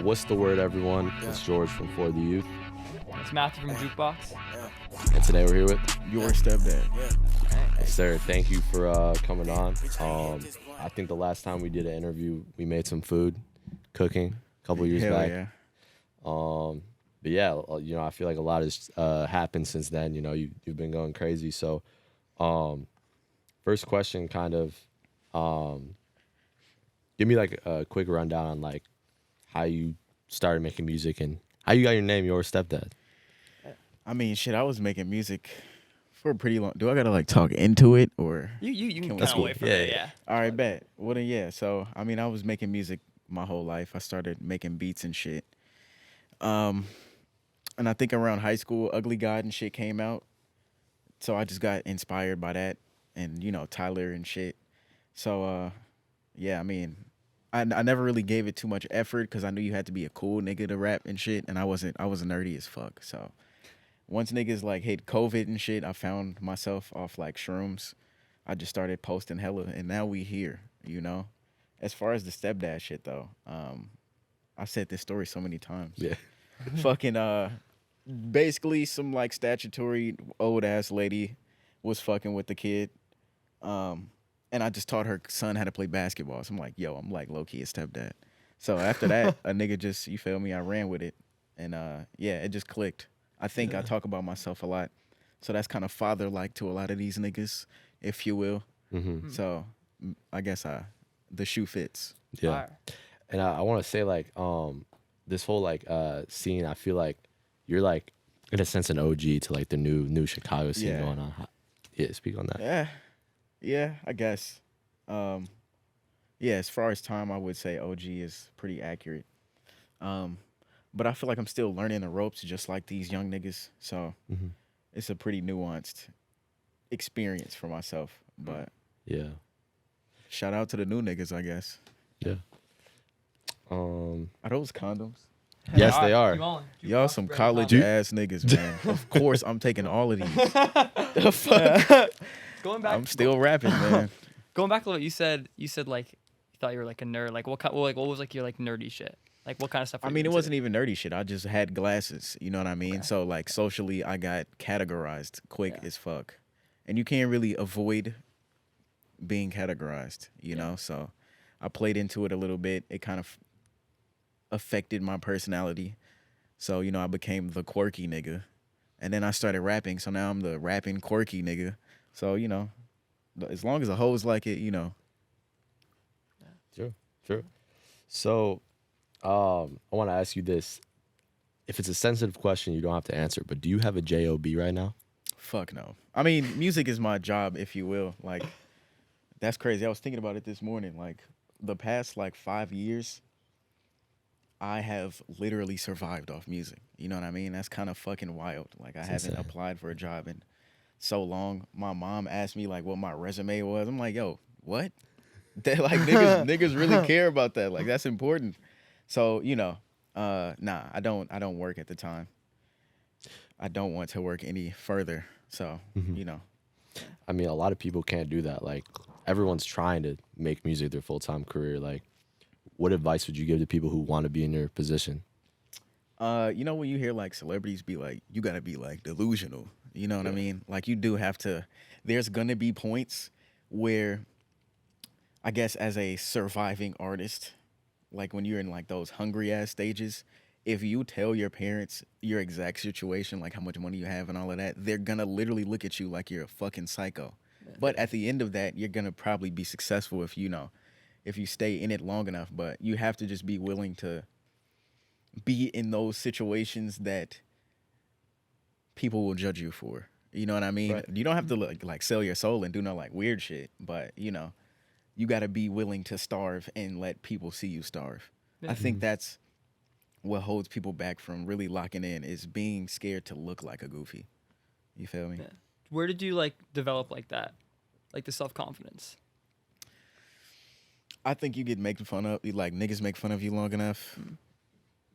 What's the word, everyone? It's George from For the Youth, It's Matthew from JukeBox. and today we're here with Your Stepdad. yes, sir. Thank you for coming on. I think the last time we did an interview, we made some food, cooking, a couple years Hell back. yeah. But yeah, I feel like a lot has happened since then. You've been going crazy. So, first question, kind of, give me like a quick rundown on like how you started making music and how you got your name, Your Stepdad. I mean, shit, I was making music for a pretty long. Do I gotta like talk into it or? You can That's kind of cool. wait for Yeah, it, yeah. yeah. All right, bet. Well then, yeah. So I mean, I was making music my whole life. I started making beats and shit. And I think around high school, Ugly God and shit came out. So I just got inspired by that, and Tyler and shit. So yeah, I mean, I never really gave it too much effort because I knew you had to be a cool nigga to rap and shit, and I was nerdy as fuck. So once niggas like hate COVID and shit, I found myself off like shrooms. I just started posting hella, and now we here. As far as the stepdad shit though, I've said this story so many times. Yeah. Fucking basically some like statutory old ass lady was fucking with the kid. And I just taught her son how to play basketball. So I'm like, yo, I'm like low key a stepdad. So after that, a nigga just, you feel me? I ran with it. And yeah, it just clicked. I think I talk about myself a lot. So that's kind of father like to a lot of these niggas, if you will. Mm-hmm. So I guess the shoe fits. Yeah. Fire. And I want to say like this whole like scene, I feel like you're like in a sense an OG to like the new Chicago scene Yeah. going on. Yeah, speak on that. Yeah, I guess. Yeah, as far as time, I would say OG is pretty accurate. But I feel like I'm still learning the ropes just like these young niggas. So Mm-hmm. it's a pretty nuanced experience for myself. But Yeah. shout out to the new niggas, I guess. Yeah. Are those condoms? Yes, they are. Keep on. Y'all JukeBox some brand college condoms. ass niggas, man. Of course I'm taking all of these. The fuck? Going back. I'm still rapping, man. Going back a little bit. You said like you thought you were like a nerd. Like what was like your like nerdy shit? Like what kind of stuff? I were you mean, it into? wasn't even nerdy shit. I just had glasses. You know what I mean? Okay. So like socially, I got categorized quick Yeah. as fuck, and you can't really avoid being categorized. You Yeah. know, so I played into it a little bit. It kind of affected my personality. So I became the quirky nigga, and then I started rapping. So now I'm the rapping quirky nigga. So as long as the hoes like it, True. So, I want to ask you this. If it's a sensitive question, you don't have to answer, but do you have a job right now? fuck no. I mean, music is my job, if you will. Like, that's crazy. I was thinking about it this morning. Like, the past, 5 years, I have literally survived off music. You know what I mean? That's kind of fucking wild. Like, I haven't insane. applied for a job in so long. My mom asked me, what my resume was. I'm like, yo, what? They, niggas really care about that. Like, that's important. So, nah, I don't work at the time. I don't want to work any further. So, I mean, a lot of people can't do that. Like, everyone's trying to make music their full-time career. Like, what advice would you give to people who want to be in your position? when you hear celebrities be like, you gotta be delusional. You know what I mean? Like you do have to. There's gonna be points where, I guess, as a surviving artist, like when you're in those hungry ass stages, if you tell your parents your exact situation, like how much money you have and all of that, they're gonna literally look at you like you're a fucking psycho. But at the end of that, you're gonna probably be successful if you stay in it long enough. But you have to just be willing to be in those situations that people will judge you for. You know what I mean? Right. You don't have to like sell your soul and do no weird shit, but you got to be willing to starve and let people see you starve. Yeah. I think that's what holds people back from really locking in, is being scared to look like a goofy. You feel me? Yeah. Where did you develop that, the self-confidence? I think you get made fun of. Niggas make fun of you long enough.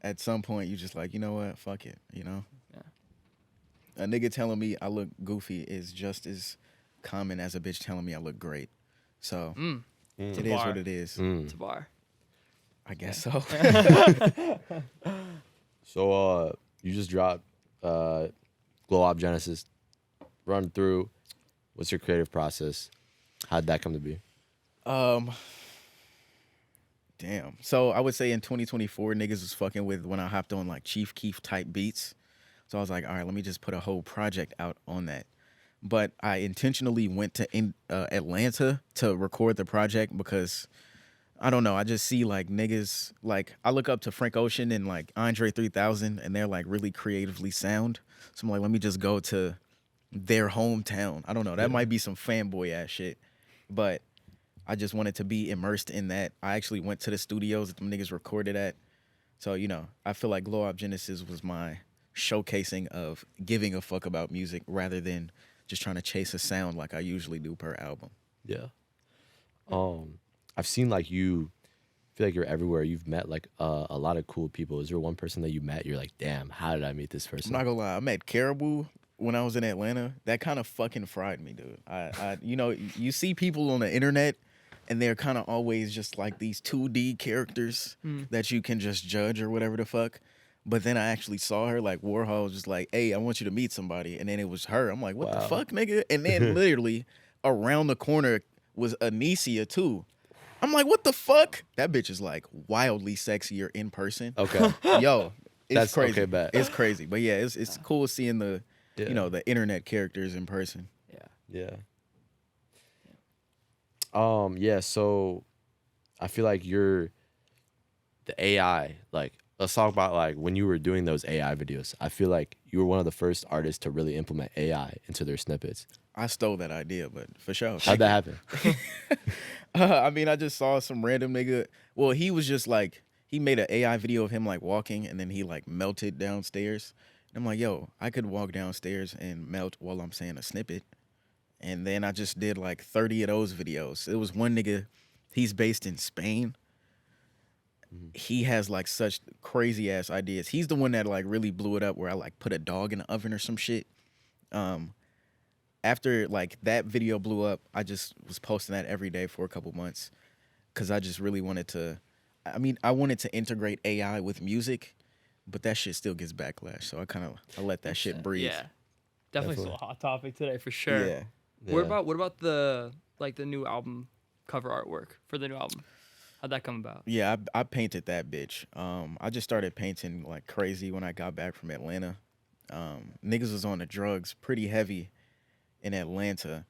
At some point, you just you know what? Fuck it. Yeah. A nigga telling me I look goofy is just as common as a bitch telling me I look great. So Mm. it It's a is bar. what it is. Mm. It's a bar. I guess so. So you just dropped Glowop Genesis. Run through. What's your creative process? How'd that come to be? Um, damn. So I would say in 2024, niggas was fucking with when I hopped on like Chief Keef type beats. So I was like, all right, let me just put a whole project out on that. But I intentionally went to Atlanta to record the project because I don't know. I just see like niggas like I look up to Frank Ocean and like Andre 3000, and they're like really creatively sound. So I'm like, let me just go to their hometown. I don't know. That might be some fanboy ass shit, but I just wanted to be immersed in that. I actually went to the studios that them niggas recorded at. So, you know, I feel like Glowop Genesis was my showcasing of giving a fuck about music rather than just trying to chase a sound like I usually do per album. Yeah. I've seen like you feel like you're everywhere. You've met like a lot of cool people. Is there one person that you met? You're like, damn, how did I meet this I'm person? not gonna lie, I met Caribou when I was in Atlanta. That kind of fucking fried me, dude. You know, you see people on the internet and they're kind of always just like these 2D characters that you can just judge or whatever the fuck. But then I actually saw her, like Warhol was just like, hey, I want you to meet somebody. And then it was her. I'm like, what the fuck, nigga? And then literally around the corner was Anicia too. I'm like, what the fuck? That bitch is like wildly sexier in person. Okay. Yo, it's That's crazy. okay, bet. It's crazy. But yeah, it's cool seeing the Yeah. you know, the internet characters in person. Yeah. Yeah, so I feel like you're the AI, like let's talk about like when you were doing those AI videos. I feel like you were one of the first artists to really implement AI into their snippets. I stole that idea, but for sure. How'd that happen? I mean, I just saw some random nigga. Well, he was just like, he made an AI video of him like walking and then he like melted downstairs. And I'm like, yo, I could walk downstairs and melt while I'm saying a snippet. And then I just did like 30 of those videos. It was one nigga, he's based in Spain. He has like such crazy ass ideas. He's the one that like really blew it up where I like put a dog in the oven or some shit. After like that video blew up, I just was posting that every day for a couple months because I just really wanted to. I mean, I wanted to integrate AI with music, but that shit still gets backlash. So I let that shit breathe. Yeah. Definitely still a hot topic today for sure. Yeah. What about the new album cover artwork for the new album? How'd that come about? Yeah, I painted that bitch. I just started painting like crazy when I got back from Atlanta. Niggas was on the drugs pretty heavy in Atlanta.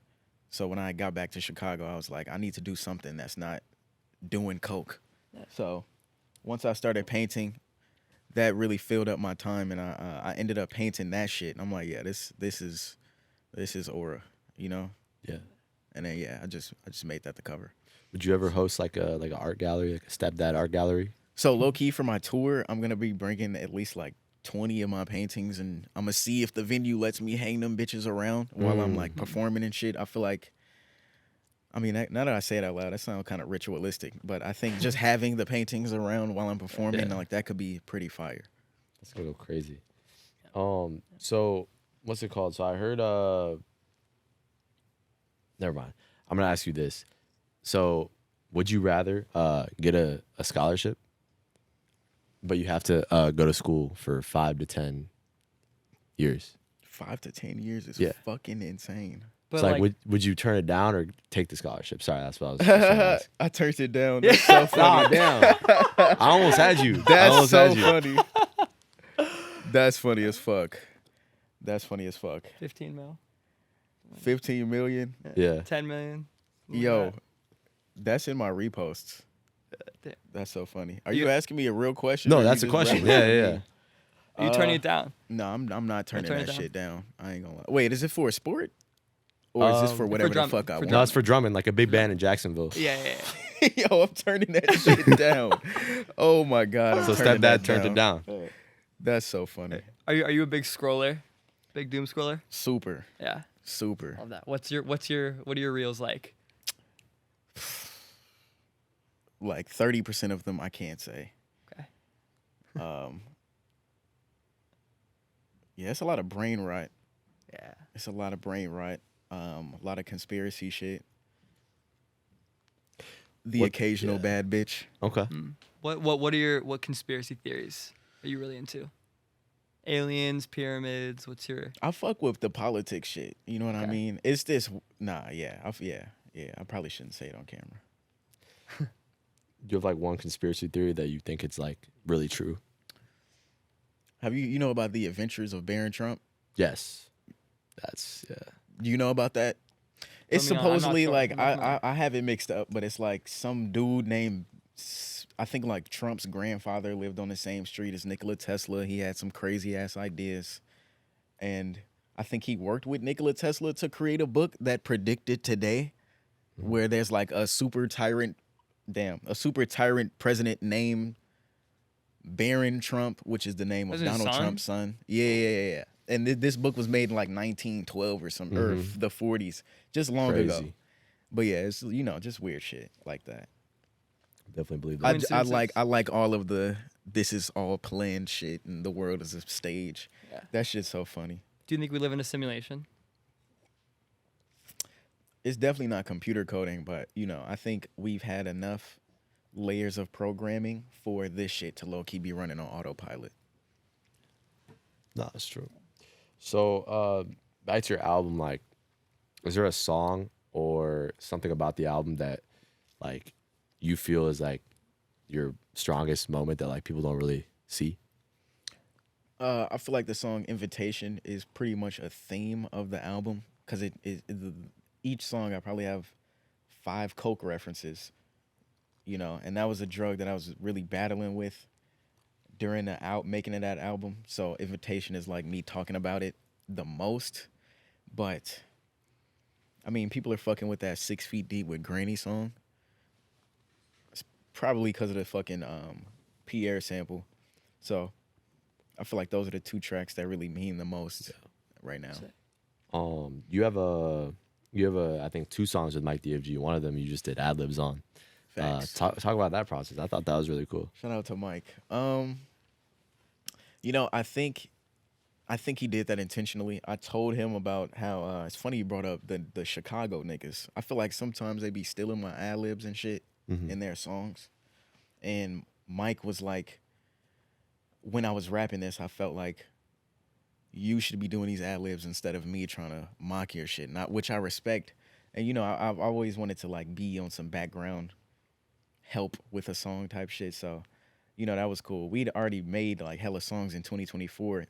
So when I got back to Chicago, I was like, I need to do something that's not doing coke. Yeah. So once I started painting, that really filled up my time, and I ended up painting that shit. And I'm like, yeah, this is aura, you know? Yeah. And then yeah, I just made that the cover. Would you ever host like a art gallery, like a Stepdad art gallery? So low key for my tour, I'm gonna be bringing at least like 20 of my paintings, and I'm gonna see if the venue lets me hang them bitches around while I'm like performing and shit. I feel like, I mean, now that I say it out loud, that sounds kind of ritualistic, but I think just having the paintings around while I'm performing, like that could be pretty fire. That's gonna go crazy. So what's it called? So I heard never mind. I'm gonna ask you this. So would you rather get a scholarship, but you have to go to school for 5 to 10 years? 5 to 10 years is fucking insane. But It's like, would you turn it down or take the scholarship? Sorry, that's what I was trying to ask. I turned it down. That's so Nah, funny. damn. I almost had you. That's so funny. That's funny as fuck. That's funny as fuck. 15 mil, 15 million? Yeah. 10 million. Yo, that's in my reposts. Damn. That's so funny. Are you asking me a real question? No, or you that's a just question. rapping Yeah, at yeah. me? Are you turning it down? No, I'm not turning turn it that down? shit down. I ain't gonna lie. Wait, is it for a sport? Or is this for whatever the drum- fuck I for want? No, it's for drumming, like a big band in Jacksonville. Yeah. Yo, I'm turning that shit down. Oh my god. I'm So turning Stepdad that turned it down. That's so funny. Are you a big scroller? Big doom scroller? Super. Yeah. Super. Love that. What are your reels like? Like 30% of them I can't say. Okay. Yeah, it's a lot of brain rot. Yeah. It's a lot of brain rot. A lot of conspiracy shit. The What- occasional yeah. bad bitch. Okay. What conspiracy theories are you really into? Aliens, pyramids. What's your? I fuck with the politics shit. You know what I Okay. mean? It's this. Nah, yeah, I probably shouldn't say it on camera. Do you have like one conspiracy theory that you think it's like really true? Have you know about the adventures of Baron Trump? Yes. That's yeah. Do you know about that? It's me on, I'm not supposedly sure. like I'm not familiar. I have it mixed up, but it's like some dude named I think like Trump's grandfather lived on the same street as Nikola Tesla. He had some crazy ass ideas, and I think he worked with Nikola Tesla to create a book that predicted today, where there's like a super tyrant president named Barron Trump, which is the name of That's his Donald son? Trump's son. Yeah. And this book was made in like 1912 or some or the 40s, just long ago. Crazy. But yeah, it's just weird shit like that. Definitely believe I, that. I like Coincidences? I like all of the this is all planned shit and the world is a stage. Yeah. That shit's so funny. Do you think we live in a simulation? It's definitely not computer coding, but I think we've had enough layers of programming for this shit to low key be running on autopilot. No, that's true. So back to your album, like, is there a song or something about the album that like you feel is like your strongest moment that like people don't really see? I feel like the song "Invitation" is pretty much a theme of the album because each song I probably have 5 coke references, and that was a drug that I was really battling with during making of that album. So "Invitation" is like me talking about it the most, but I mean, people are fucking with that 6 Feet Deep with Granny song. It's probably because of the fucking Pierre sample. So I feel like those are the 2 tracks that really mean the most right now. Sick. You have I think 2 songs with Mike DFG. One of them you just did ad libs on. Facts. Talk about that process. I thought that was really cool. Shout out to Mike. I think he did that intentionally. I told him about how it's funny you brought up the Chicago niggas. I feel like sometimes they be stealing my ad libs and shit in their songs. And Mike was like, when I was rapping this, I felt like you should be doing these ad libs instead of me trying to mock your shit. Which I respect. And I've always wanted to like be on some background help with a song type shit. So that was cool. We'd already made like hella songs in 2024.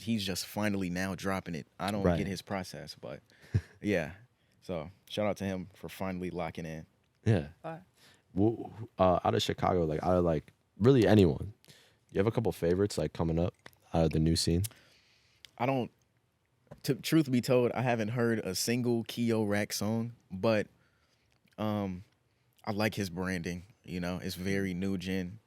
He's just finally now dropping it. I don't Right. get his process, but yeah. So shout out to him for finally locking in. Yeah. Alright. Well, out of Chicago, like out of like really anyone, you have a couple favorites like coming up out of the new scene? I don't. Truth be told, I haven't heard a single Keo Rack song, but I like his branding. It's very new gen.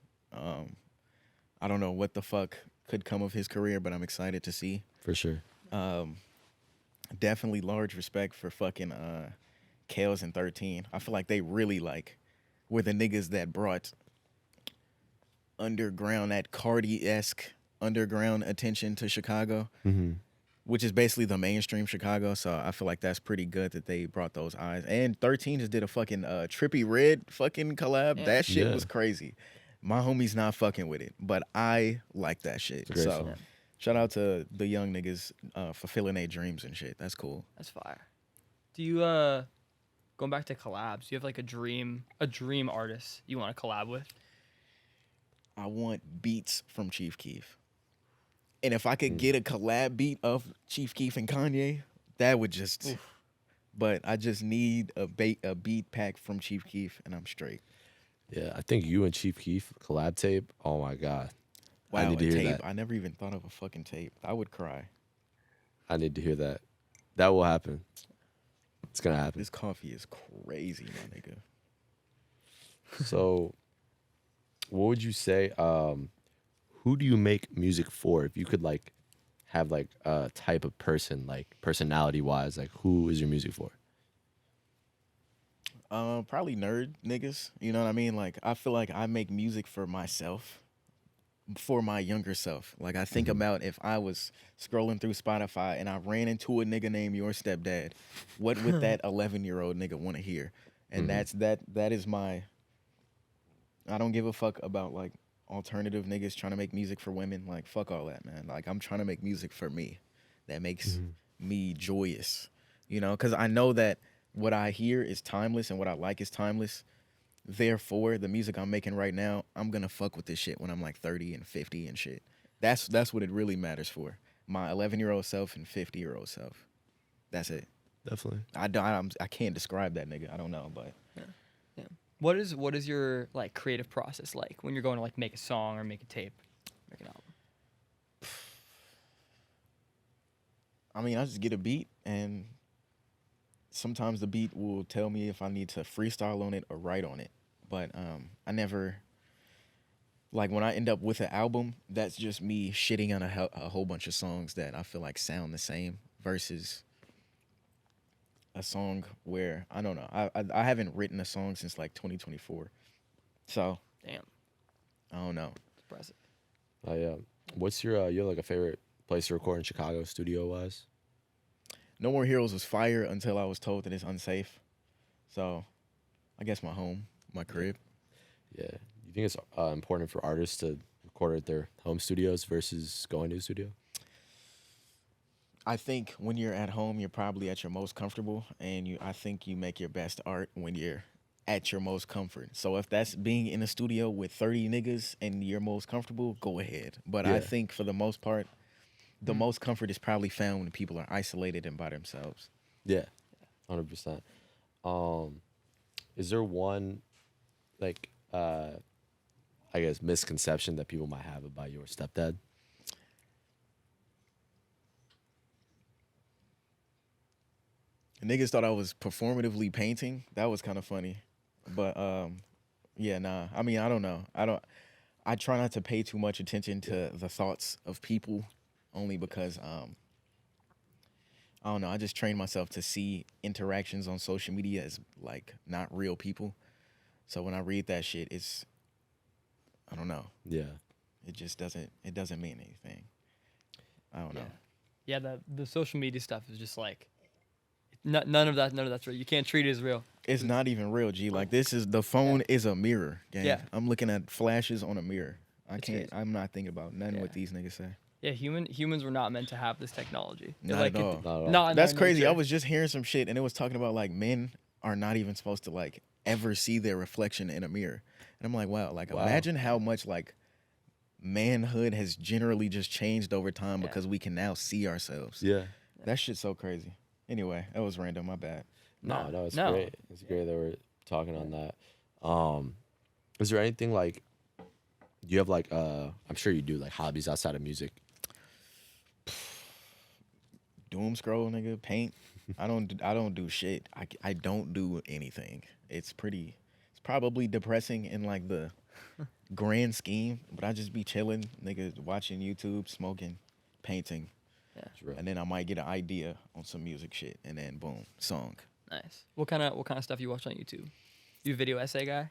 I don't know what the fuck could come of his career, but I'm excited to see. For sure. Definitely large respect for fucking Kales and 13. I feel like they really were the niggas that brought underground, that Cardi-esque underground attention to Chicago, which is basically the mainstream Chicago. So I feel like that's pretty good that they brought those eyes. And 13 just did a fucking Trippie Redd fucking collab. Yeah. That shit Yeah. was crazy. My homie's not fucking with it, but I like that shit. It's a great So song. shout out to the young niggas fulfilling their dreams and shit. That's cool. That's fire. Do you going back to collabs? Do you have like a dream artist you want to collab with? I want beats from Chief Keef. And if I could get a collab beat of Chief Keef and Kanye, that would just. Oof. But I just need a beat pack from Chief Keef, and I'm straight. Yeah, I think you and Chief Keef collab tape. Oh my god, Wow, I need to a hear tape. that. I never even thought of a fucking tape. I would cry. I need to hear that. That will happen. It's gonna happen. This coffee is crazy, my nigga. So, what would you say? Who do you make music for? If you could like have like a type of person, like personality wise, like who is your music for? Probably nerd niggas. You know what I mean? Like, I feel like I make music for myself, for my younger self. Like, I think about if I was scrolling through Spotify and I ran into a nigga named Your Stepdad, what would that 11-year-old nigga want to hear? And that is my I don't give a fuck about like alternative niggas trying to make music for women. Like fuck all that, man. Like I'm trying to make music for me that makes me joyous. You know, because I know that what I hear is timeless and what I like is timeless. Therefore, the music I'm making right now, I'm gonna fuck with this shit when I'm like 30 and 50 and shit. That's what it really matters for. My 11-year-old self and 50-year-old self. That's it. Definitely. I can't describe that nigga. I don't know, but Yeah. What is your like creative process like when you're going to like make a song or make a tape, make an album? I mean, I just get a beat and sometimes the beat will tell me if I need to freestyle on it or write on it. But I never like when I end up with an album, that's just me shitting on a whole bunch of songs that I feel like sound the same versus a song where I don't know. I haven't written a song since like 2024, so Damn, I don't know. impressive. Yeah. What's your you have like a favorite place to record in Chicago, studio wise? No More Heroes was fire until I was told that it's unsafe. So I guess my home, my crib. Yeah. You think it's important for artists to record at their home studios versus going to a studio? I think when you're at home, you're probably at your most comfortable, and I think you make your best art when you're at your most comfort. So if that's being in a studio with 30 niggas and you're most comfortable, go ahead. But I Yeah. think for the most part, the most comfort is probably found when people are isolated and by themselves. Yeah. 100%. Is there one like I guess misconception that people might have about your stepdad? Niggas thought I was performatively painting. That was kind of funny. But yeah, nah. I mean, I don't know. I try not to pay too much attention to the thoughts of people only because I don't know. I just train myself to see interactions on social media as like not real people. So when I read that shit, I don't know. Yeah. It just doesn't mean anything. I don't know. Yeah, the social media stuff is just like none of that's real. You can't treat it as real. It's not even real, G. Like the phone is a mirror, gang. Yeah. I'm looking at flashes on a mirror. It's crazy. I'm not thinking about nothing Yeah. what these niggas say. Yeah, humans were not meant to have this technology. They're Not like at all. Not at all. Not in That's their crazy. I nature. was just hearing some shit and it was talking about like men are not even supposed to like ever see their reflection in a mirror. And I'm like, wow, like Wow. imagine how much like manhood has generally just changed over time Yeah. because we can now see ourselves. Yeah. That shit's so crazy. Anyway, that was random, my bad. No, it's No. great. It's great that we're talking on that. Is there anything like do you have like I'm sure you do like hobbies outside of music? Doom scroll, nigga, paint. I don't do shit. I don't do anything. It's probably depressing in like the grand scheme, but I just be chilling, nigga, watching YouTube, smoking, painting, It's real. and then I might get an idea on some music shit, and then boom, song. Nice. What kind of stuff you watch on YouTube? You a video essay guy?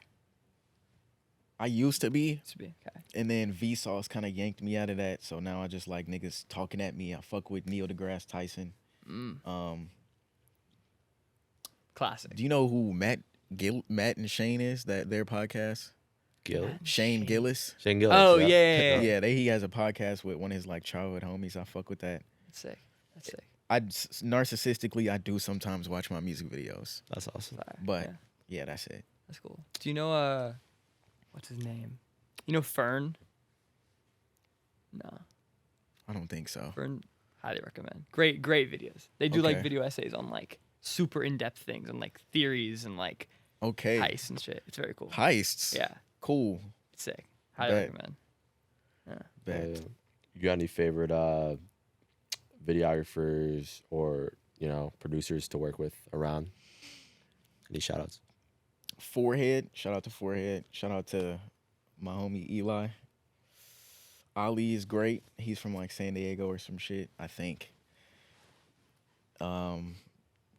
I used to be, To be okay. and then Vsauce kind of yanked me out of that, so now I just like niggas talking at me. I fuck with Neil deGrasse Tyson. Classic. Do you know who Matt and Shane is? That their podcast? Gil? Shane Gillis. Shane Gillis. Oh yeah. Yeah, he has a podcast with one of his like childhood homies. I fuck with that. That's sick. That's sick. Narcissistically, I do sometimes watch my music videos, That's awesome. Fire. but Yeah, yeah, that's it. that's cool. Do you know what's his name? You know Fern? No. I don't think so. Fern, highly recommend. Great videos. They do like Okay. video essays on like super in-depth things and like theories and like Okay, heists and shit. It's very cool. heists. Yeah, Cool. it's sick. Highly Bet. recommend. Bet. You got any favorite videographers or producers to work with around? Any shout outs? Forehead. Shout out to Forehead. Shout out to my homie Eli. Ali is great. He's from like San Diego or some shit, I think.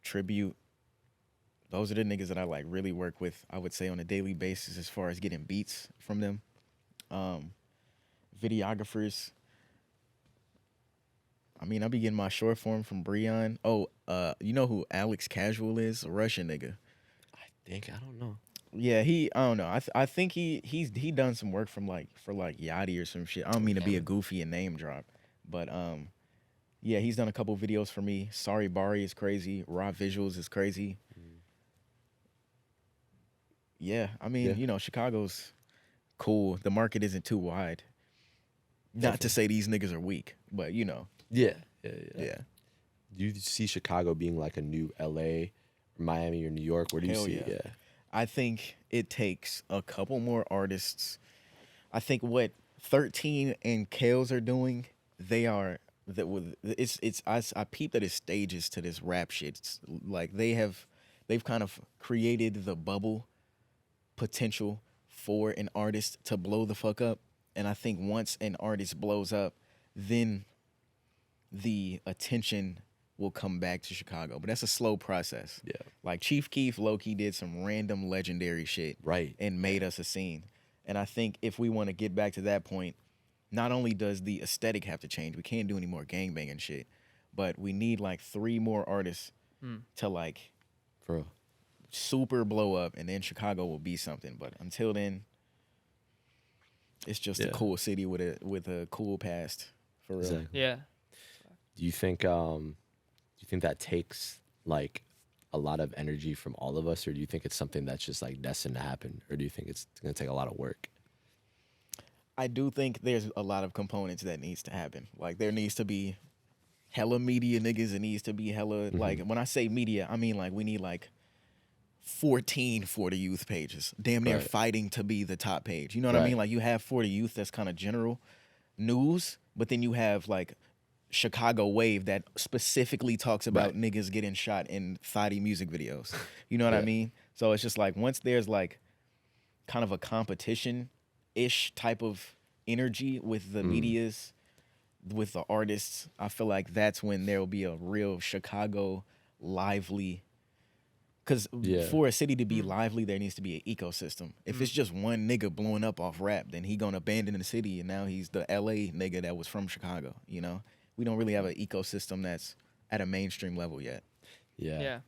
Tribute. Those are the niggas that I like really work with, I would say, on a daily basis as far as getting beats from them. Videographers. I mean, I be getting my short form from Breon. Oh, you know who Alex Casual is? A Russian nigga. I don't know. Yeah, I don't know. I think he done some work from like for like Yachty or some shit. I don't mean to be a goofy and name drop, but yeah, he's done a couple videos for me. Sorry Bari is crazy. Raw Visuals is crazy. Yeah, I mean, Yeah. Chicago's cool. The market isn't too wide. Not to Definitely. say these niggas are weak, but Yeah. yeah. Do you see Chicago being like a new LA, or Miami, or New York? Where do you Hell see yeah. it? Yeah. I think it takes a couple more artists. I think what 13 and Kales are doing, they are that with it's I peep that it's stages to this rap shit. It's like they've kind of created the bubble potential for an artist to blow the fuck up. And I think once an artist blows up, then the attention will come back to Chicago. But that's a slow process. Yeah. Like Chief Keef low-key did some random legendary shit Right. and made us a scene. And I think if we want to get back to that point, not only does the aesthetic have to change, we can't do any more gangbanging shit, but we need like 3 more artists to like For real. super blow up, and then Chicago will be something. But until then, it's just a Yeah. cool city with a cool past, for real. Exactly. Yeah. Do you think that takes like a lot of energy from all of us, or do you think it's something that's just like destined to happen, or do you think it's gonna take a lot of work? I do think there's a lot of components that needs to happen. Like there needs to be hella media niggas. It needs to be hella like when I say media, I mean like we need like 14 For the Youth pages, damn near Right. fighting to be the top page. You know what I Right. mean? Like you have For the Youth that's kind of general news, but then you have like Chicago Wave that specifically talks about Right. niggas getting shot in thotty music videos. You know what I Yeah. mean? So it's just like once there's like kind of a competition-ish type of energy with the medias, with the artists, I feel like that's when there will be a real Chicago lively. Because Yeah. for a city to be lively, there needs to be an ecosystem. If it's just one nigga blowing up off rap, then he gonna abandon the city, and now he's the LA nigga that was from Chicago. We don't really have an ecosystem that's at a mainstream level yet. Yeah. Yeah.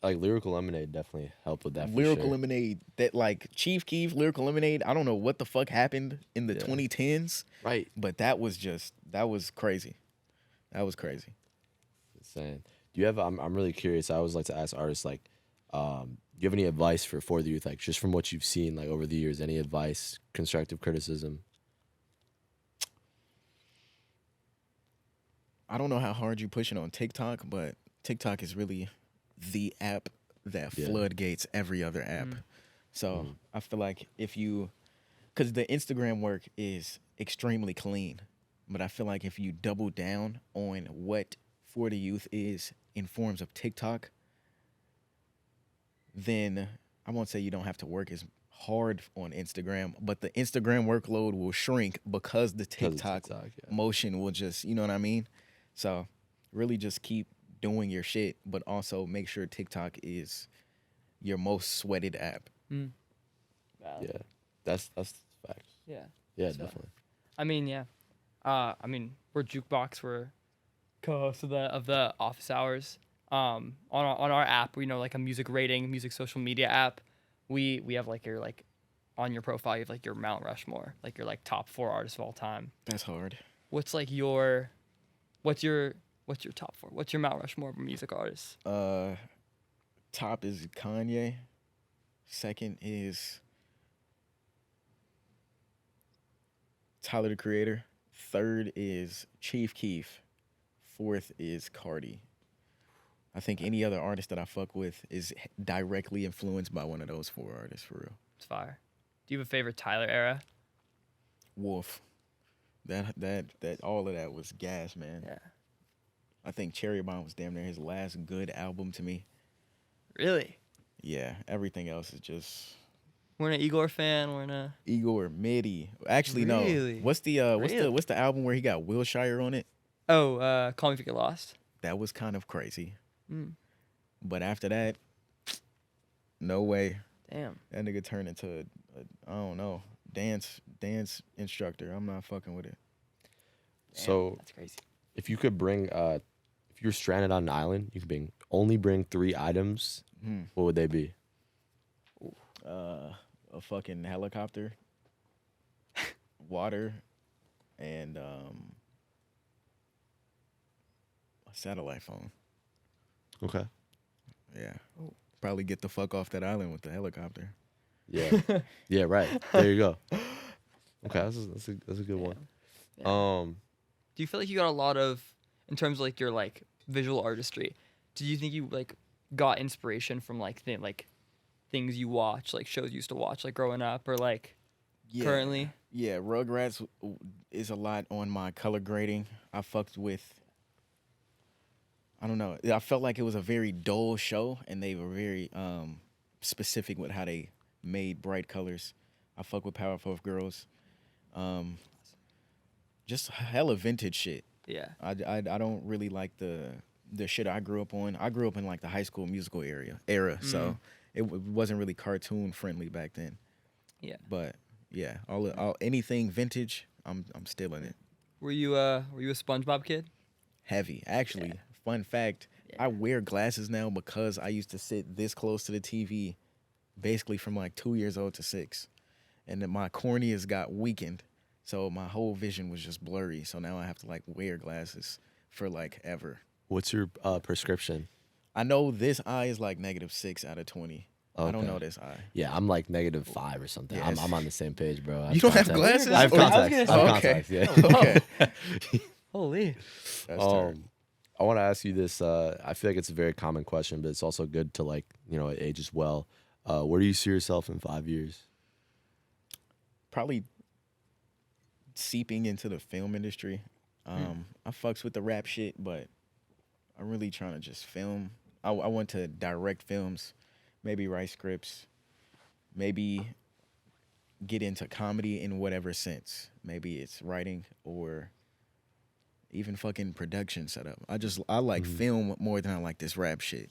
Like Lyrical Lemonade definitely helped with that. For Lyrical sure. Lemonade, that like Chief Keef, Lyrical Lemonade. I don't know what the fuck happened in the Yeah. 2010s, Right. but that was crazy. That was crazy. Insane. Do you have? I'm really curious. I always like to ask artists like, do you have any advice for the youth? Like just from what you've seen like over the years, any advice, constructive criticism? I don't know how hard you pushing on TikTok, but TikTok is really the app that Yeah. floodgates every other app. So I feel like because the Instagram work is extremely clean, but I feel like if you double down on what For the Youth is in forms of TikTok, then I won't say you don't have to work as hard on Instagram, but the Instagram workload will shrink because the 'Cause of TikTok TikTok, yeah. motion will just, you know what I mean? So really just keep doing your shit, but also make sure TikTok is your most sweated app. Valid. Yeah. That's facts. Yeah. Yeah, So- definitely. I mean, yeah. We're Jukebox. We're co-hosts of the office hours. On our app, we know like a music rating, music social media app. We have like your like on your profile, you have like your Mount Rushmore, like your like top 4 artists of all time. That's hard. What's like what's your top 4? What's your Mount Rushmore of music artists? Top is Kanye. Second is Tyler the Creator. Third is Chief Keef. Fourth is Cardi. I think any other artist that I fuck with is directly influenced by one of those 4 artists, for real. It's fire. Do you have a favorite Tyler era? Wolf. That all of that was gas, man. Yeah. I think Cherry Bomb was damn near his last good album to me. Really? Yeah, everything else is just We're an Igor fan. We're in a Igor Midi. Actually, Really? no. What's the Really? what's the album where he got Wilshire on it? Call Me If You Get Lost. That was kind of crazy. Mm. But after that, no way. Damn. That nigga turned into I don't know, dance instructor. I'm not fucking with it. Damn, So that's crazy. if you could bring, if you're stranded on an island, you could only bring 3 items. What would they be? A fucking helicopter, water, and a satellite phone. Okay. Yeah. Probably get the fuck off that island with the helicopter. Yeah. Yeah. Right. There you go. Okay. That's a good one. Yeah. Do you feel like you got a lot of, in terms of like your like visual artistry? Do you think you like got inspiration from like things you watch, like shows you used to watch, like growing up, or like currently? Yeah, Rugrats is a lot on my color grading. I fucked with. I don't know. I felt like it was a very dull show, and they were very specific with how they made bright colors. I fuck with Powerpuff Girls. Just hella vintage shit. Yeah. I don't really like the shit I grew up on. I grew up in like the High School Musical era, so it wasn't really cartoon friendly back then. Yeah. But yeah, all anything vintage, I'm still in it. Were you a SpongeBob kid? Heavy, actually. Yeah. Fun fact: I wear glasses now because I used to sit this close to the TV, basically from like 2 years old to 6, and then my corneas got weakened, so my whole vision was just blurry. So now I have to like wear glasses for like ever. What's your prescription? I know this eye is like -6 out of 20. I don't Okay. know this eye. Yeah, I'm like -5 or something. Yes. I'm on the same page, bro. I You don't have contacts. glasses? I have Or- contacts. I have Okay. contacts. Yeah. Okay. Holy. That's terrible. I want to ask you this. I feel like it's a very common question, but it's also good to like it ages well. Where do you see yourself in 5 years? Probably seeping into the film industry. I fucks with the rap shit, but I'm really trying to just film. I want to direct films, maybe write scripts, maybe get into comedy in whatever sense. Maybe it's writing or even fucking production setup. I like film more than I like this rap shit.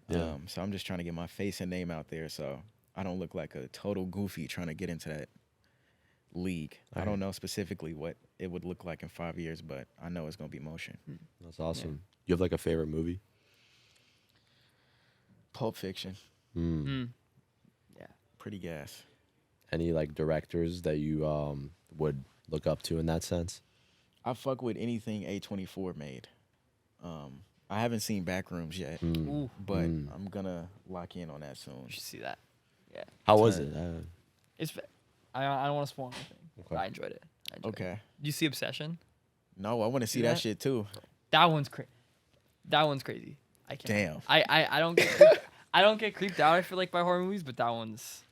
Yeah. So I'm just trying to get my face and name out there so I don't look like a total goofy trying to get into that league. I don't know specifically what it would look like in 5 years, but I know it's gonna be motion. That's awesome. You have like a favorite movie? Pulp Fiction, Yeah. pretty gas. Any like directors that you would look up to in that sense? I fuck with anything A24 made. I haven't seen Backrooms yet, Ooh. but I'm gonna lock in on that soon. You should see that. Yeah. How was it? It's. I don't want to spoil anything. Okay. But I enjoyed it. Okay. You see Obsession? No, I want to see Yeah. that shit too. That one's crazy. That one's crazy. I can't. Damn. I don't get. Creeped, I don't get creeped out. I feel like by horror movies, but that one's.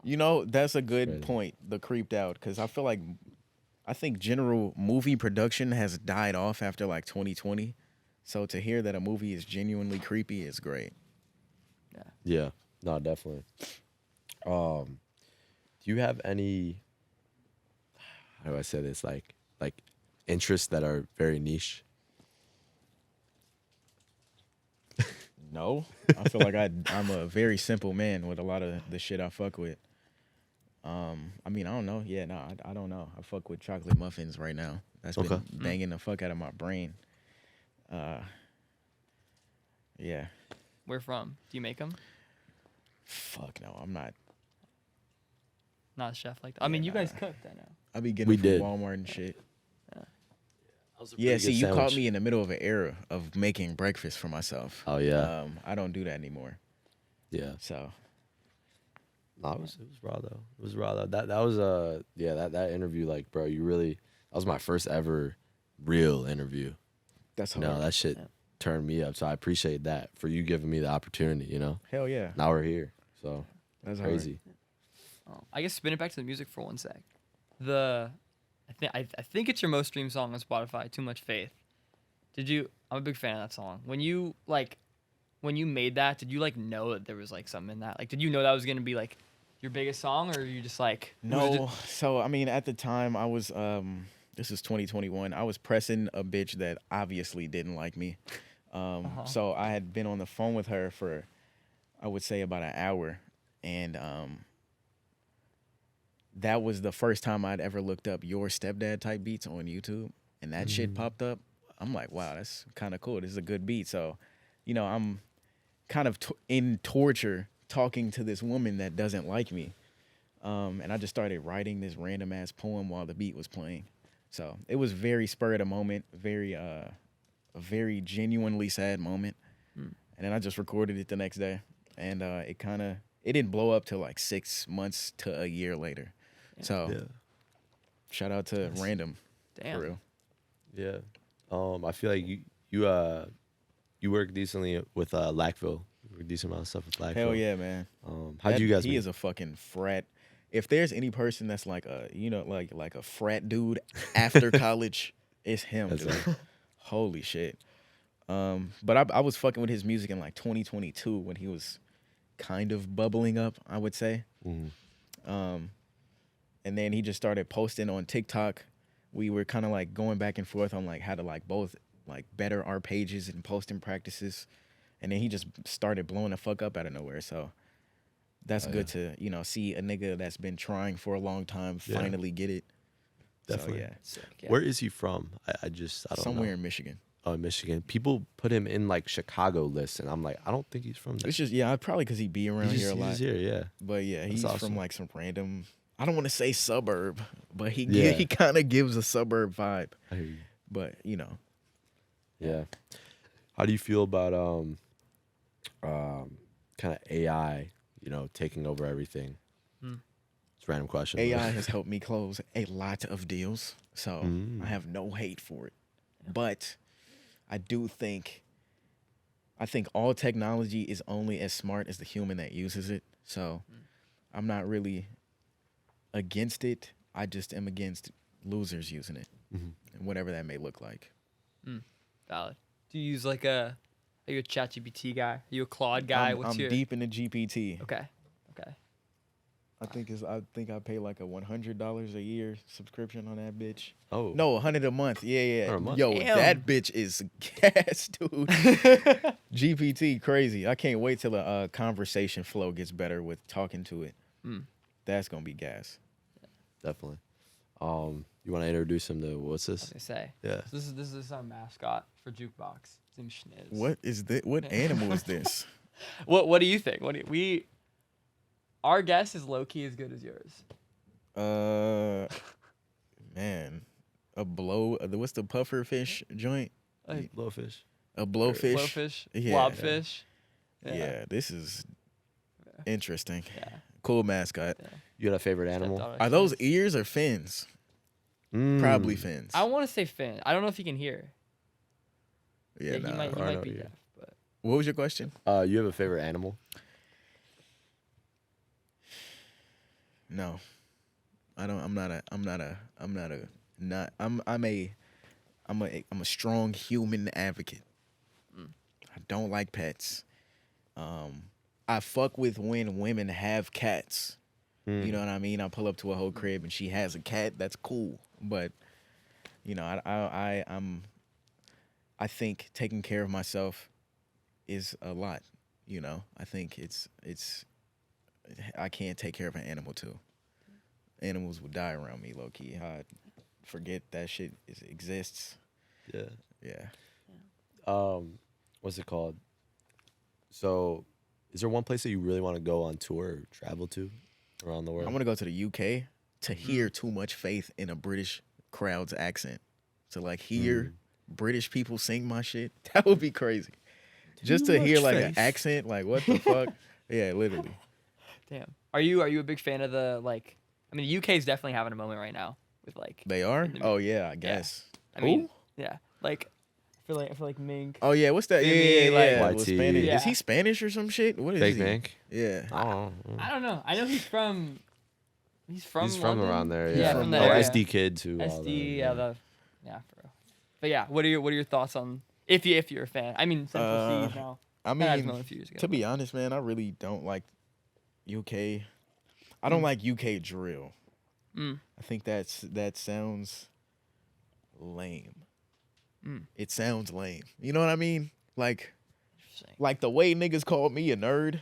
You know, that's a good Crazy. point. The creeped out, because I think general movie production has died off after like 2020. So to hear that a movie is genuinely creepy is great. Yeah. No, definitely. Do you have any? How do I say this? Like interests that are very niche. No, I feel like I'm a very simple man with a lot of the shit I fuck with. I mean, I don't know. Yeah, no, I don't know. I fuck with chocolate muffins right now. That's been banging the fuck out of my brain. Yeah. Where from? Do you make them? Fuck no, I'm not. Not a chef like that. I mean, you guys cooked. I know. I be getting We from did. Walmart and shit. That Yeah, see, you caught me in the middle of an era of making breakfast for myself. Oh yeah. I don't do that anymore. Yeah. So No, it was raw though. It was raw though. That was that interview, like, bro, that was my first ever real interview. that's hard. No, that shit turned me up. So I appreciate that for you giving me the opportunity, Hell yeah. Now we're here. So That's crazy. I guess spin it back to the music for one sec. I think it's your most streamed song on Spotify. Too Much Faith. I'm a big fan of that song. When you made that, did you like know that there was like something in that? Like, did you know that was gonna be like your biggest song, or you just like was it No. So I mean, at the time, I was this is 2021. I was pressing a bitch that obviously didn't like me. So I had been on the phone with her for, I would say, about an hour, and that was the first time I'd ever looked up Your Stepdad type beats on YouTube, and that shit popped up. I'm like, wow, that's kind of cool. This is a good beat. So, I'm kind of in torture talking to this woman that doesn't like me. And I just started writing this random ass poem while the beat was playing. So it was very spur of the moment, a very genuinely sad moment. And then I just recorded it the next day, and it didn't blow up till like 6 months to a year later. So shout out to Random. Damn. For real. Yeah. I feel like you work decently with Lackville. You work decent amount of stuff with Lackville. Hell yeah, man. How'd you guys He meet? is a fucking frat. If there's any person that's like a like a frat dude after college, it's him. That's Dude. him. Holy shit. But I was fucking with his music in like 2022 when he was kind of bubbling up, I would say. And then he just started posting on TikTok. We were kind of like going back and forth on like how to like both like better our pages and posting practices. And then he just started blowing the fuck up out of nowhere. So that's good to, see a nigga that's been trying for a long time finally get it. Definitely. So, yeah. Sick, yeah. Where is he from? I don't know. Somewhere in Michigan. Oh, in Michigan. People put him in like Chicago lists, and I'm like, I don't think he's from there. It's just, probably because he be around here a lot. He's here, yeah. But yeah, he's awesome. from like some random, I don't want to say suburb, but he Yeah. kind of gives a suburb vibe. I hear you. But, Yeah. How do you feel about kind of AI, taking over everything? It's a random question. AI has helped me close a lot of deals. So I have no hate for it. But I think all technology is only as smart as the human that uses it. So I'm not really against it. I just am against losers using it, and whatever that may look like. Valid. Do you use like are you a ChatGPT guy? Are you a Claude guy? I'm deep into GPT. Okay. I think I pay like a $100 a year subscription on that bitch. Oh. No, $100 a month. Yeah. Or a month. Yo, Damn. that bitch is gas, dude. GPT crazy. I can't wait till the conversation flow gets better with talking to it. That's gonna be gas. Definitely. You want to introduce him to what's I was this? gonna say. Yeah. So this is our mascot for JukeBox. His name's SCHNIZ. What is this? What animal is this? What do you think? Our guess is low key as good as yours. Man, what's the puffer fish joint? Like Blowfish. A blowfish. blowfish, Yeah. blobfish. Yeah, this is interesting. Yeah. Cool mascot. You got a favorite animal? Stepdaughter Are those SCHNIZ. ears or fins? Probably fins. I want to say Finn. I don't know if he can hear. Yeah, he nah. might I know be you. deaf, but What was your question? You have a favorite animal? No, I don't. I'm a strong human advocate. I don't like pets. I fuck with when women have cats. You know what I mean? I pull up to a whole crib and she has a cat. That's cool. But I think taking care of myself is a lot. I think it's I can't take care of an animal too. Animals would die around me, low key. I forget that shit exists. Yeah. Yeah. What's it called? So, is there one place that you really want to go on tour or travel to around the world? I want to go to the UK to hear Too Much Faith in a British crowd's accent. To like hear British people sing my shit. That would be crazy. Just to hear like an accent, like what the fuck? Yeah, literally. damn. Are you a big fan of the like? I mean, the UK is definitely having a moment right now with like. They are? in the- Oh yeah, I guess. I mean, Who? yeah, like I feel like Mink. Oh yeah, what's that? Yeah, Feel me, yeah. like- Well, YT. Spanish. Yeah. Is he Spanish or some shit? What is Fake he? Mank? Yeah. Oh, I don't know. I know he's from. He's from. he's from London. around there. Yeah, Yeah, from that Oh, area. SD kid too. all that, SD, yeah, for real. But yeah, what are your thoughts on if you're a fan? I mean, Central Seas now. I That has mean, known a few years ago. to be honest, man, I really don't like UK. I don't like UK drill. I think that sounds lame. It sounds lame. You know what I mean? Like the way niggas called me a nerd.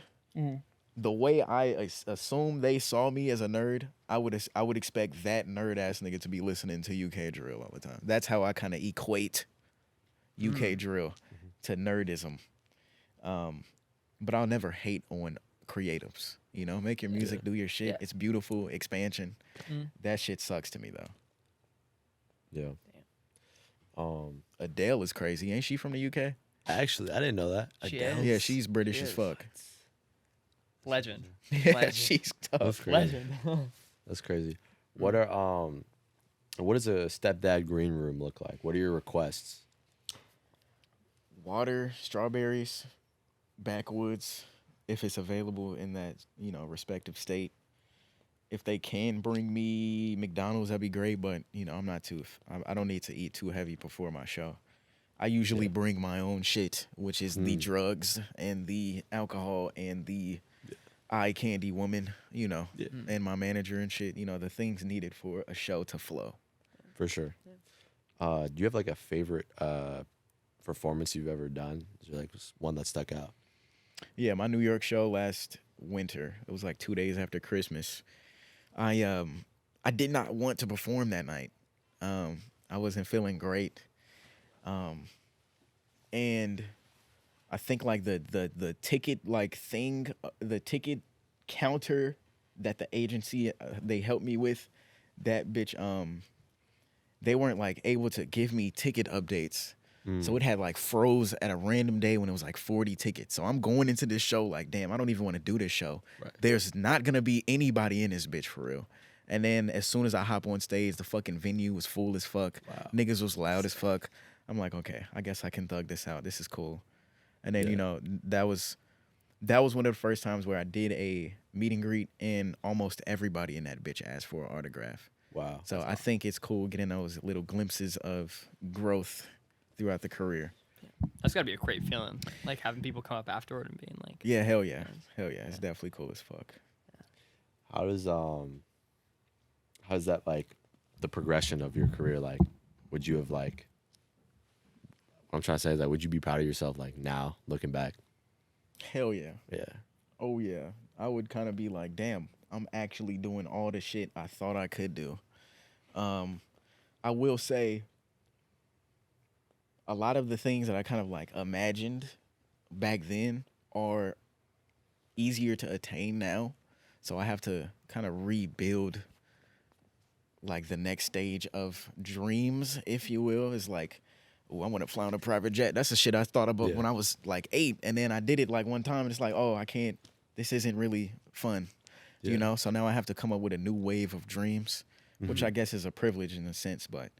The way I assume they saw me as a nerd, I would expect that nerd ass nigga to be listening to UK drill all the time. That's how I kind of equate UK drill to nerdism. But I'll never hate on creatives. You know, make your music, do your shit. Yeah. It's beautiful, expansion. Mm. That shit sucks to me though. Yeah. Adele is crazy. Ain't she from the UK? Actually, I didn't know that. She Adele. is. Yeah, she's British She as is. fuck. Legend. Yeah, Legend. she's That's tough. crazy. Legend. That's crazy. What are what does a stepdad green room look like? What are your requests? Water, strawberries, backwoods, if it's available in that, you know, respective state. If they can bring me McDonald's, that'd be great. But you know, I don't need to eat too heavy before my show. I usually bring my own shit, which is the drugs and the alcohol and the eye candy woman, you know, and my manager and shit. You know, the things needed for a show to flow. For sure. Do you have like a favorite performance you've ever done? Is there like one that stuck out? Yeah, my New York show last winter. It was like 2 days after Christmas. I did not want to perform that night. I wasn't feeling great. And I think like the ticket like thing, the ticket counter that the agency they helped me with, that bitch they weren't like able to give me ticket updates. So it had like froze at a random day when it was like 40 tickets. So I'm going into this show like, damn, I don't even want to do this show. Right. There's not gonna be anybody in this bitch for real. And then as soon as I hop on stage, the fucking venue was full as fuck. Wow. Niggas was loud as fuck. I'm like, okay, I guess I can thug this out. This is cool. And then, you know, that was one of the first times where I did a meet and greet and almost everybody in that bitch asked for an autograph. Wow. So I think it's cool getting those little glimpses of growth throughout the career. That's gotta be a great feeling, like having people come up afterward and being like, Yeah, hell yeah. Hell yeah. It's definitely cool as fuck. How's that like the progression of your career? Like, would you have like, what I'm trying to say is like, would you be proud of yourself like now looking back? Hell yeah. Yeah. Oh yeah. I would kind of be like, damn, I'm actually doing all the shit I thought I could do. I will say a lot of the things that I kind of like imagined back then are easier to attain now. So I have to kind of rebuild like the next stage of dreams, if you will. Is like, oh, I want to fly on a private jet. That's the shit I thought about when I was like 8. And then I did it like one time and it's like, oh, I can't, this isn't really fun. You know? So now I have to come up with a new wave of dreams, which I guess is a privilege in a sense, but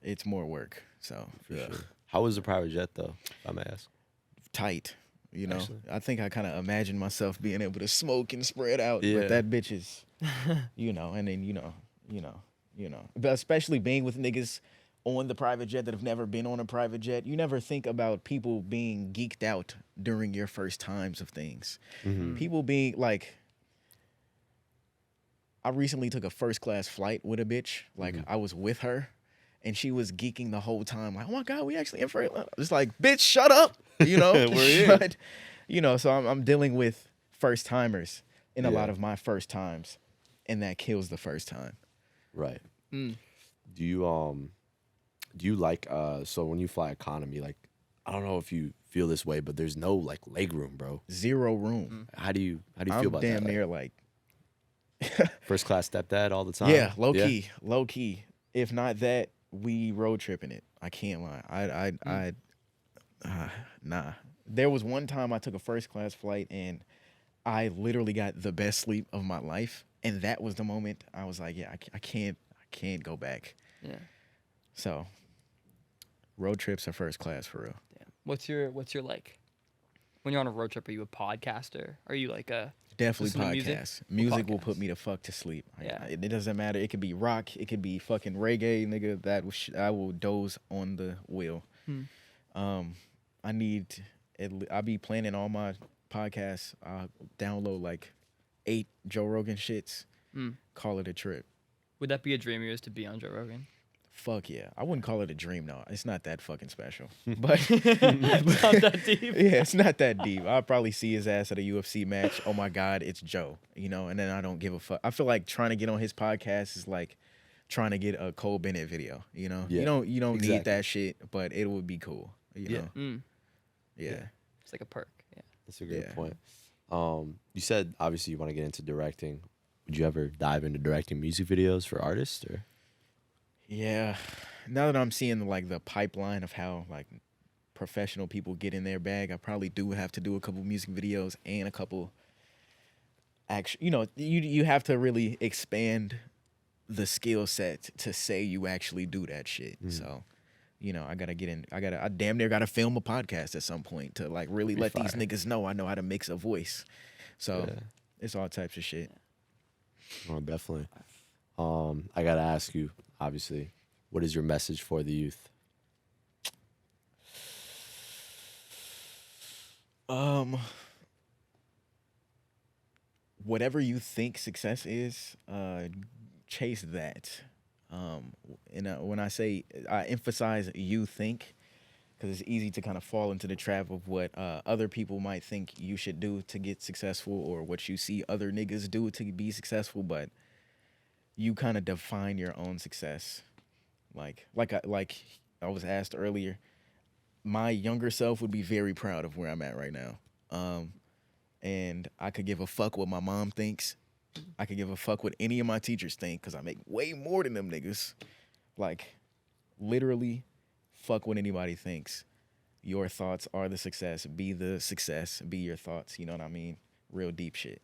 it's more work. So Sure. How was the private jet though, if I may ask? tight. You know, Actually. I think I kind of imagined myself being able to smoke and spread out, but that bitch is, you know, and then, you know, but especially being with niggas on the private jet that have never been on a private jet, you never think about people being geeked out during your first times of things. People being like, I recently took a first class flight with a bitch. Like I was with her and she was geeking the whole time. Like, oh my God, we actually in first. It's like, bitch, shut up. You know, We're here. But, you know, so I'm dealing with first timers in a lot of my first times, and that kills the first time. Right. Do you like so when you fly economy, like I don't know if you feel this way, but there's no like leg room, bro. Zero room. How do you feel I'm about that? damn near like First class stepdad all the time. yeah, low key. If not that, we road tripping it. I can't lie. Nah. There was one time I took a first class flight and I literally got the best sleep of my life, and that was the moment I was like, yeah, I can't go back. yeah. So, road trips are first class for real. Damn. What's your like when you're on a road trip? Are you a podcaster? Are you like a Definitely listen to music? podcasts. Music will Podcasts. put me the fuck to sleep. Yeah. It doesn't matter. It could be rock. It could be fucking reggae, nigga. I will doze on the wheel. I be planning all my podcasts. I download like 8 Joe Rogan shits. Call it a trip. Would that be a dream of yours to be on Joe Rogan? Fuck yeah. I wouldn't call it a dream, though. It's not that fucking special. But It's not that deep. yeah, it's not that deep. I'll probably see his ass at a UFC match. Oh my God, it's Joe. You know, and then I don't give a fuck. I feel like trying to get on his podcast is like trying to get a Cole Bennett video. You know, Yeah, you don't exactly. need that shit, but it would be cool. You know, yeah. It's like a perk. Yeah. That's a great Yeah. point. You said obviously you want to get into directing. Would you ever dive into directing music videos for artists or? Yeah. Now that I'm seeing like the pipeline of how like professional people get in their bag, I probably do have to do a couple music videos and a couple action. You know, you have to really expand the skill set to say you actually do that shit. So, you know, I damn near gotta film a podcast at some point to like really let these niggas know I know how to mix a voice. So it's all types of shit. Oh, definitely. I gotta ask you, obviously, what is your message for the youth? Whatever you think success is, chase that. When I emphasize you think, because it's easy to kind of fall into the trap of what other people might think you should do to get successful, or what you see other niggas do to be successful, but you kind of define your own success. Like I was asked earlier, my younger self would be very proud of where I'm at right now. And I could give a fuck what my mom thinks. I could give a fuck what any of my teachers think, because I make way more than them niggas. Like, literally, fuck what anybody thinks. Your thoughts are the success. Be the success. Be your thoughts. You know what I mean? Real deep shit.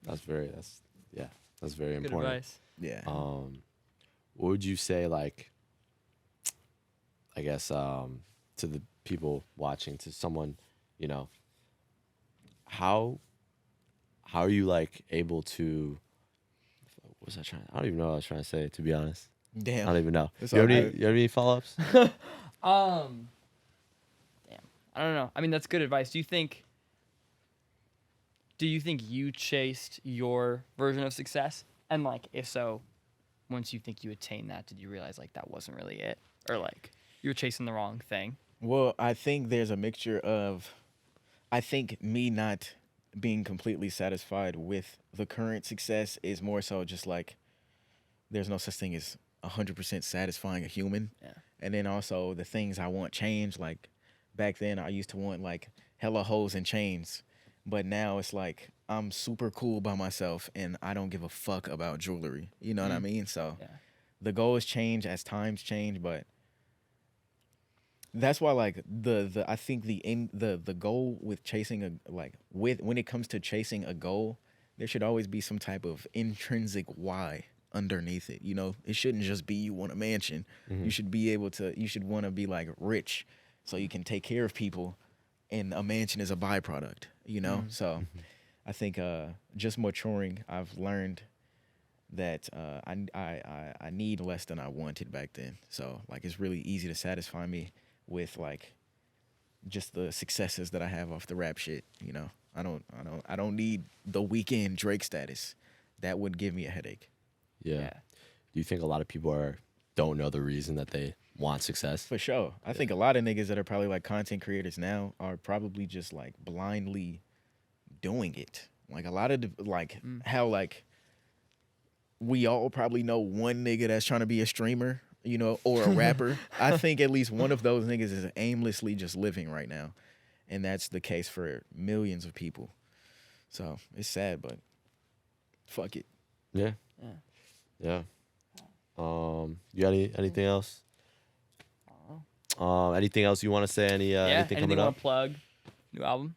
That's very Good important. advice. Yeah. What would you say, like, I guess, to the people watching, to someone, you know, how are you like able to? What was I trying? I don't even know what I was trying to say. To be honest, Damn. I don't even know. It's You have all any? good. You have any follow-ups? Damn. I don't know. I mean, that's good advice. Do you think you chased your version of success? And like, if so, once you think you attained that, did you realize like that wasn't really it, or like you were chasing the wrong thing? Well, I think there's a mixture of, I think me not being completely satisfied with the current success is more so just like, there's no such thing as 100% satisfying a human. Yeah. And then also the things I want change. Like back then I used to want like hella hoes and chains, but now it's like I'm super cool by myself and I don't give a fuck about jewelry. You know what I mean? So the goals change as times change, but that's why like I think the goal with chasing when it comes to chasing a goal, there should always be some type of intrinsic why underneath it. You know, it shouldn't just be you want a mansion. You should want to be like rich so you can take care of people, and a mansion is a byproduct, you know? So I think just maturing, I've learned that I need less than I wanted back then. So like it's really easy to satisfy me with like just the successes that I have off the rap shit, you know. I don't need the weekend Drake status. That would give me a headache. Yeah. Do you think a lot of people don't know the reason that they want success? For sure. I think a lot of niggas that are probably like content creators now are probably just like blindly doing it. Like a lot of how like we all probably know one nigga that's trying to be a streamer, you know, or a rapper. I think at least one of those niggas is aimlessly just living right now. And that's the case for millions of people. So it's sad, but fuck it. Yeah. You got anything else? Anything else you want to say? Anything anything coming you up? want to plug? New album?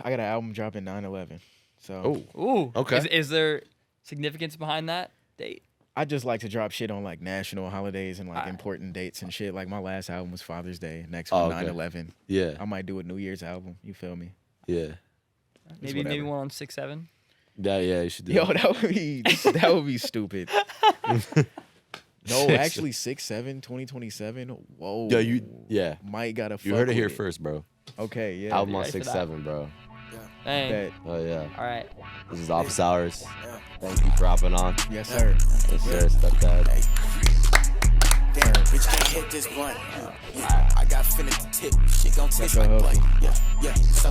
I got an album dropping 9/11. So Ooh. Okay. Is there significance behind that date? I just like to drop shit on like national holidays and like important dates and shit. Like my last album was Father's Day. Next one, 9/11. Yeah. I might do a New Year's album. You feel me? Yeah. Maybe whatever. one on 6/7. Yeah, you should do Yo, that. that would be stupid. No, actually 6/7, 2027. Whoa. Yeah. Might gotta fuck You heard it here with first, bro. Okay, yeah. Album on ready for that? 6/7, bro. Dang. Bet. Oh yeah. All right. This is Office Hours. Thank you for hopping on. Yes, sir. Yes, sir. Stepdad. Damn, bitch can't hit this blunt. I got finna to tip. Shit gon' taste That's like your blood. hustle. Yeah. So